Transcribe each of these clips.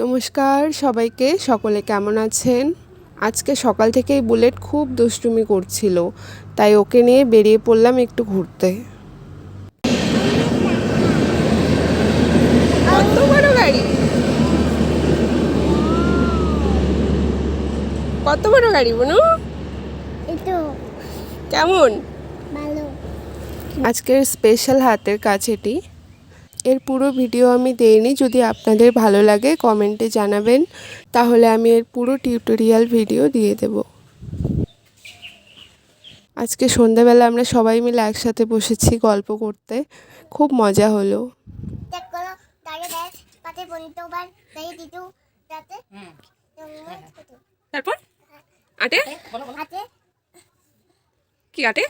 নমস্কার সবাইকে, সকলে কেমন আছেন? আজকে সকাল থেকেই বুলেট খুব দুষ্টুমি করছিল, তাই ওকে নিয়ে বেরিয়ে পড়লাম একটু ঘুরতে। কত বড় গাড়ি, কত বড় গাড়ি বনু, কেমন? আজকের স্পেশাল হাতের কাজ এটি। এর পুরো ভিডিও আমি দেইনি, যদি আপনাদের ভালো লাগে কমেন্টে জানাবেন, তাহলে আমি এর পুরো টিউটোরিয়াল ভিডিও দিয়ে দেব। আজকে সন্ধ্যাবেলা আমরা সবাই মিলে একসাথে বসেছি গল্প করতে, খুব মজা হলো। তারপর আটে কি আটে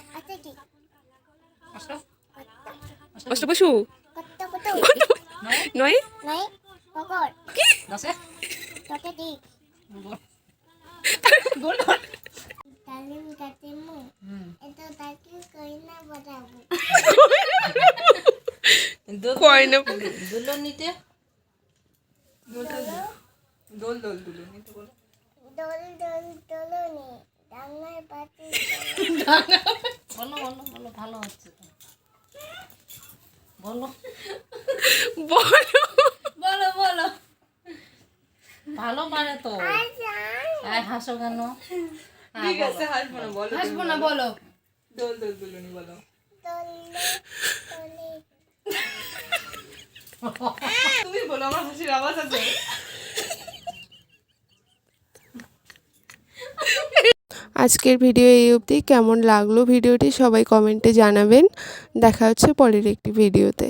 অষ্টপশু নয় কি কয়না দুলনিতে দোল দোল দোল দুলনিতে বলো দোল দোল দোলনি ডাঙার পাতি বলো বলো বলো ভালো হচ্ছে তো বলো বলো বলো বলো ভালো পারে তো আয় হাসো কেন? ঠিক আছে হাসবো না, বলো হাসবো না, বলো দোল দোল দুলনি বলো। দোল দোলে তুমি বলো, আমার হাসির আওয়াজ আছে। আজকের ভিডিও এই অবধি। কেমন লাগলো ভিডিওটি সবাই কমেন্টে জানাবেন। দেখা হচ্ছে পরের একটি ভিডিওতে।